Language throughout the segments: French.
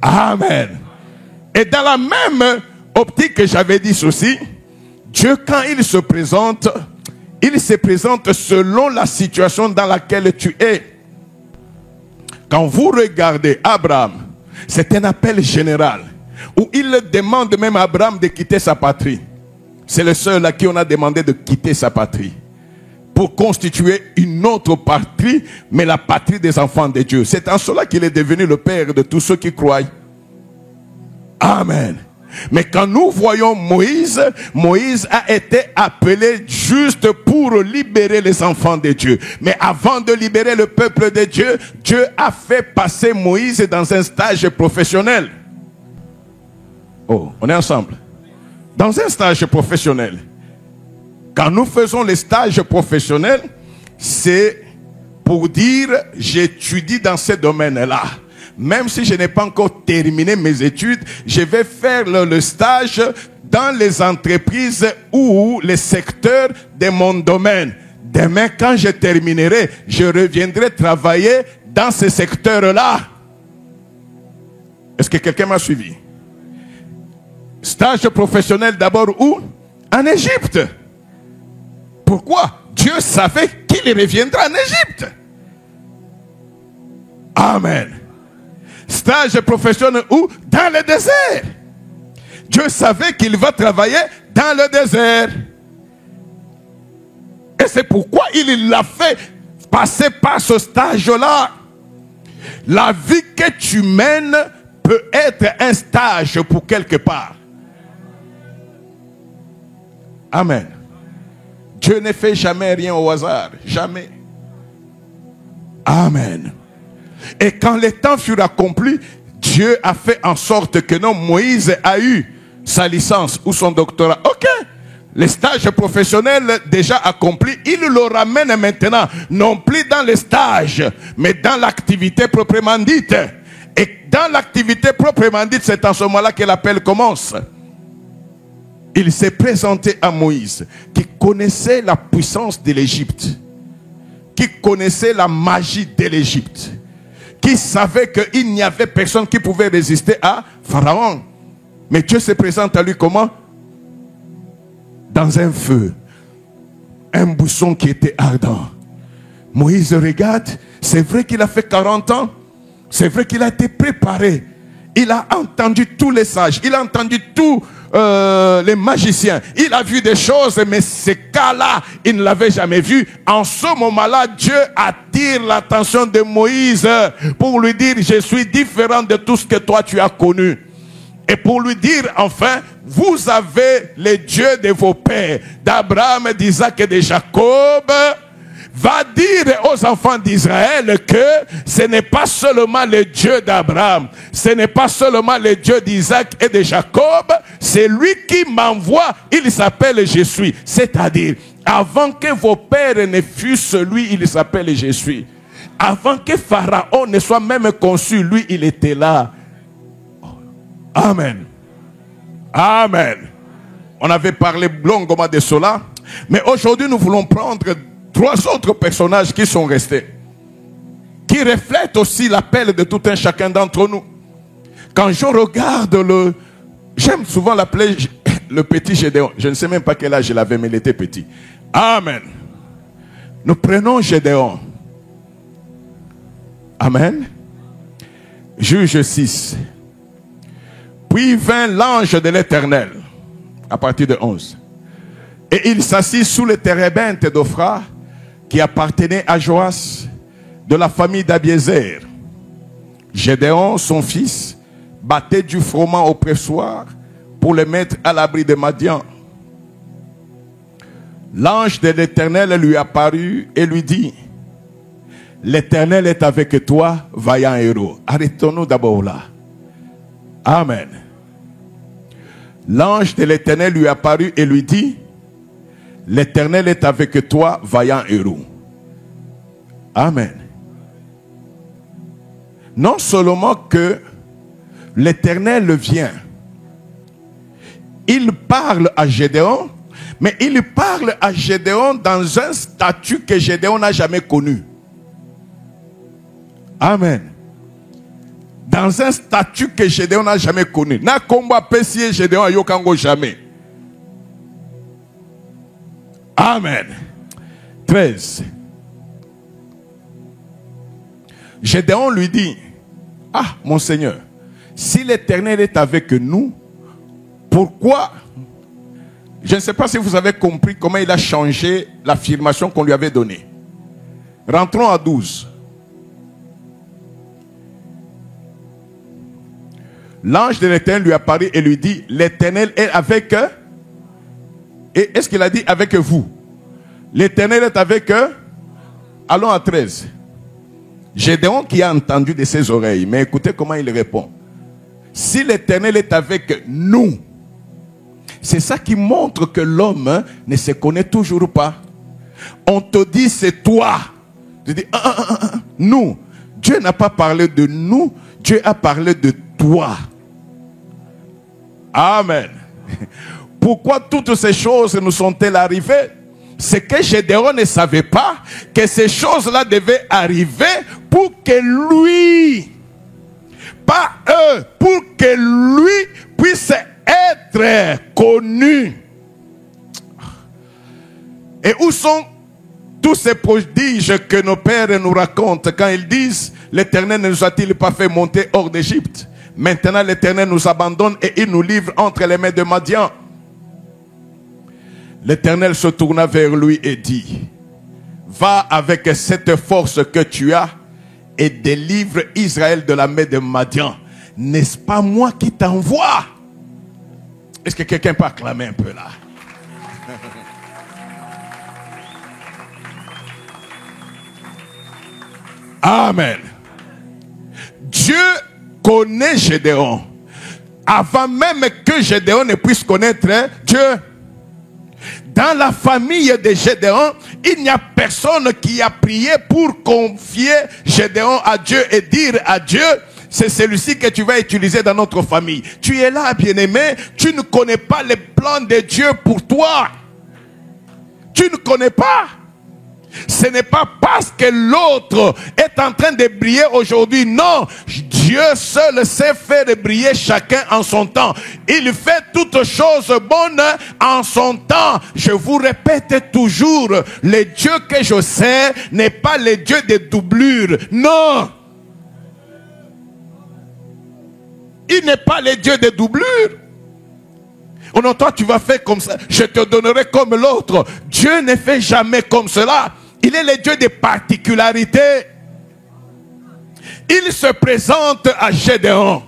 Amen. Et dans la même optique que j'avais dit ceci, Dieu, quand il se présente selon la situation dans laquelle tu es. Quand vous regardez Abraham, c'est un appel général où il demande même à Abraham de quitter sa patrie. C'est le seul à qui on a demandé de quitter sa patrie pour constituer une autre patrie, mais la patrie des enfants de Dieu. C'est en cela qu'il est devenu le père de tous ceux qui croient. Amen. Mais quand nous voyons Moïse, Moïse a été appelé juste pour libérer les enfants de Dieu. Mais avant de libérer le peuple de Dieu, Dieu a fait passer Moïse dans un stage professionnel. Oh, on est ensemble. Dans un stage professionnel. Quand nous faisons les stages professionnels, c'est pour dire j'étudie dans ce domaine-là. Même si je n'ai pas encore terminé mes études, je vais faire le stage dans les entreprises ou les secteurs de mon domaine. Demain, quand je terminerai, je reviendrai travailler dans ce secteur-là. Est-ce que quelqu'un m'a suivi? Stage professionnel d'abord où? En Égypte. Pourquoi? Dieu savait qu'il reviendra en Égypte. Amen. Stage professionnel où? Dans le désert. Dieu savait qu'il va travailler dans le désert. Et c'est pourquoi il l'a fait passer par ce stage-là. La vie que tu mènes peut être un stage pour quelque part. Amen. Dieu ne fait jamais rien au hasard. Jamais. Amen. Et quand le temps fut accompli, Dieu a fait en sorte que non, Moïse a eu sa licence ou son doctorat. Ok. Le stage professionnel déjà accompli, il le ramène maintenant, non plus dans le stage, mais dans l'activité proprement dite. Et dans l'activité proprement dite, c'est en ce moment-là que l'appel commence. Il s'est présenté à Moïse, qui connaissait la puissance de l'Égypte, qui connaissait la magie de l'Égypte, qui savait qu'il n'y avait personne qui pouvait résister à Pharaon. Mais Dieu se présente à lui comment? Dans un feu, un buisson qui était ardent. Moïse regarde, c'est vrai qu'il a fait 40 ans, c'est vrai qu'il a été préparé, il a entendu tous les sages, il a entendu tous les magiciens, il a vu des choses, mais ces cas-là, il ne l'avait jamais vu. En ce moment-là, Dieu attire l'attention de Moïse pour lui dire, je suis différent de tout ce que toi tu as connu. Et pour lui dire, enfin, vous avez les dieux de vos pères, d'Abraham, d'Isaac et de Jacob. Va dire aux enfants d'Israël que ce n'est pas seulement le Dieu d'Abraham, ce n'est pas seulement le Dieu d'Isaac et de Jacob, c'est lui qui m'envoie, il s'appelle Je suis. C'est-à-dire, avant que vos pères ne fussent lui, il s'appelle Je suis. Avant que Pharaon ne soit même conçu, lui, il était là. Amen. Amen. On avait parlé longuement de cela, mais aujourd'hui nous voulons prendre 3 autres personnages qui sont restés, qui reflètent aussi l'appel de tout un chacun d'entre nous. Quand je regarde j'aime souvent l'appeler le petit Gédéon. Je ne sais même pas quel âge il avait, mais il était petit. Amen. Nous prenons Gédéon. Amen. Juge 6. Puis vint l'ange de l'Éternel, à partir de 11. Et il s'assit sous le térébinthe d'Ophra, qui appartenait à Joas, de la famille d'Abiézer. Gédéon, son fils, battait du froment au pressoir pour le mettre à l'abri de Madian. L'ange de l'Éternel lui apparut et lui dit, l'Éternel est avec toi, vaillant héros. Arrêtons-nous d'abord là. Amen. L'ange de l'Éternel lui apparut et lui dit, l'Éternel est avec toi, vaillant héros. Amen. Non seulement que l'Éternel vient, il parle à Gédéon, mais il parle à Gédéon dans un statut que Gédéon n'a jamais connu. Amen. dans un statut que Gédéon n'a jamais connu. Na combat pessier Gédéon a yokango jamais. Amen. 13. Gédéon lui dit, ah, mon Seigneur, si l'Éternel est avec nous, pourquoi? Je ne sais pas si vous avez compris comment il a changé l'affirmation qu'on lui avait donnée. Rentrons à 12. L'ange de l'Éternel lui apparut et lui dit, l'Éternel est avec eux. Et est-ce qu'il a dit avec vous? L'Éternel est avec eux. Allons à 13. Gédéon qui a entendu de ses oreilles, mais écoutez comment il répond. Si l'Éternel est avec nous, c'est ça qui montre que l'homme ne se connaît toujours pas. On te dit c'est toi. Tu dis nous. Dieu n'a pas parlé de nous, Dieu a parlé de toi. Amen. Pourquoi toutes ces choses nous sont-elles arrivées? C'est que Gédéon ne savait pas que ces choses-là devaient arriver pour que lui, pas eux, pour que lui puisse être connu. Et où sont tous ces prodiges que nos pères nous racontent quand ils disent l'Éternel ne nous a-t-il pas fait monter hors d'Égypte? Maintenant l'Éternel nous abandonne et il nous livre entre les mains de Madian. L'Éternel se tourna vers lui et dit, va avec cette force que tu as et délivre Israël de la main de Madian. N'est-ce pas moi qui t'envoie? Est-ce que quelqu'un peut acclamer un peu là? Amen. Dieu connaît Gédéon. Avant même que Gédéon ne puisse connaître Dieu. Dans la famille de Gédéon, il n'y a personne qui a prié pour confier Gédéon à Dieu et dire à Dieu, c'est celui-ci que tu vas utiliser dans notre famille. Tu es là, bien-aimé, tu ne connais pas les plans de Dieu pour toi. Tu ne connais pas. Ce n'est pas parce que l'autre est en train de briller aujourd'hui. Non, Dieu seul sait faire briller chacun en son temps. Il fait toutes choses bonnes en son temps. Je vous répète toujours, le Dieu que je sais n'est pas le Dieu des doublures. Non. Il n'est pas le Dieu des doublures. Oh non, toi tu vas faire comme ça, je te donnerai comme l'autre. Dieu ne fait jamais comme cela. Il est le Dieu des particularités. Il se présente à Gédéon,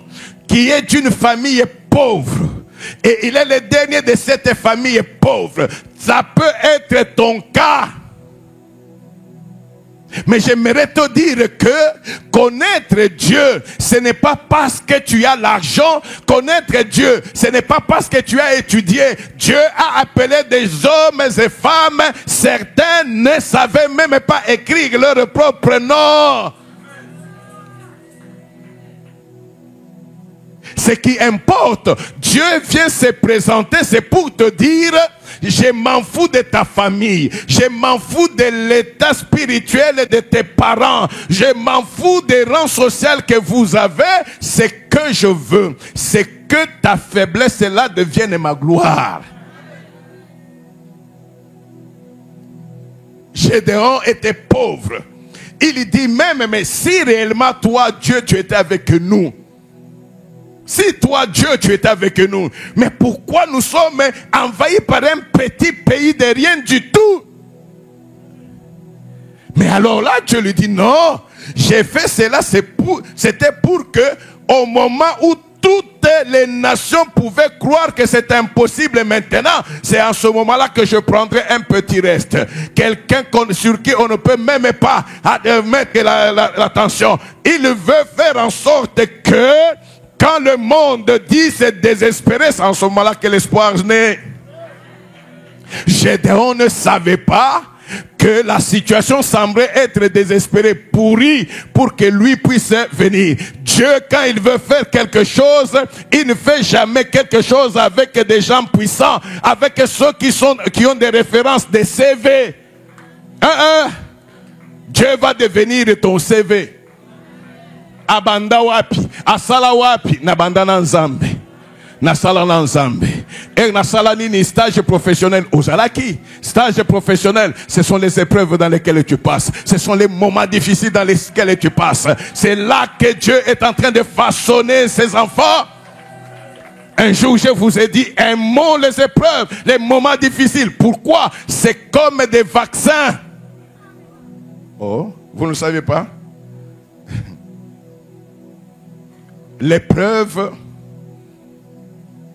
qui est d'une famille pauvre. Et il est le dernier de cette famille pauvre. Ça peut être ton cas. Mais j'aimerais te dire que connaître Dieu, ce n'est pas parce que tu as l'argent. Connaître Dieu, ce n'est pas parce que tu as étudié. Dieu a appelé des hommes et femmes. Certains ne savaient même pas écrire leur propre nom. Ce qui importe, Dieu vient se présenter, c'est pour te dire, je m'en fous de ta famille, je m'en fous de l'état spirituel de tes parents, je m'en fous des rangs sociaux que vous avez. Ce que je veux, c'est que ta faiblesse là devienne ma gloire. Gédéon était pauvre. Il dit même, mais si réellement toi, Dieu, tu étais avec nous, si toi, Dieu, tu es avec nous, mais pourquoi nous sommes envahis par un petit pays de rien du tout? Mais alors là, Dieu lui dit, non, j'ai fait cela, c'était pour que, au moment où toutes les nations pouvaient croire que c'est impossible maintenant, c'est en ce moment-là que je prendrai un petit reste. Quelqu'un sur qui on ne peut même pas mettre l'attention. Il veut faire en sorte que, quand le monde dit c'est désespéré, c'est en ce moment-là que l'espoir naît. Gédéon ne savait pas que la situation semblait être désespérée, pourrie, pour que lui puisse venir. Dieu, quand il veut faire quelque chose, il ne fait jamais quelque chose avec des gens puissants, avec ceux qui ont des références, des CV. Dieu va devenir ton CV. abanda wapi, asala wapi, nabanda na nzambe. Nasala na nzambe. Et nasala nini stage professionnel. Ozalaki, stage professionnel, ce sont les épreuves dans lesquelles tu passes. Ce sont les moments difficiles dans lesquels tu passes. C'est là que Dieu est en train de façonner ses enfants. Un jour, je vous ai dit, aimons les épreuves, les moments difficiles. Pourquoi? C'est comme des vaccins. Oh, vous ne savez pas? L'épreuve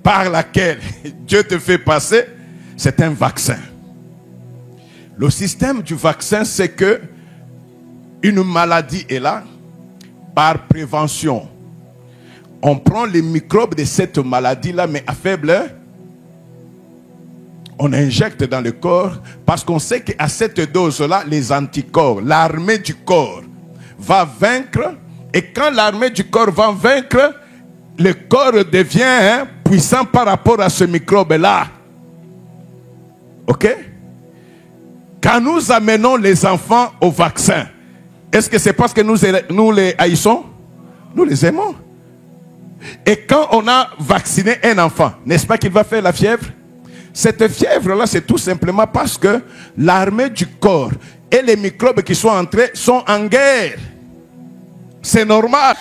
par laquelle Dieu te fait passer, c'est un vaccin. Le système du vaccin, c'est que une maladie est là, par prévention. On prend les microbes de cette maladie-là, mais à faible, on injecte dans le corps, parce qu'on sait qu'à cette dose-là, les anticorps, l'armée du corps va vaincre, et quand l'armée du corps va vaincre, le corps devient puissant par rapport à ce microbe-là. Ok? Quand nous amenons les enfants au vaccin, est-ce que c'est parce que nous les haïssons? Nous les aimons. Et quand on a vacciné un enfant, n'est-ce pas qu'il va faire la fièvre? Cette fièvre-là, c'est tout simplement parce que l'armée du corps et les microbes qui sont entrés sont en guerre. C'est normal.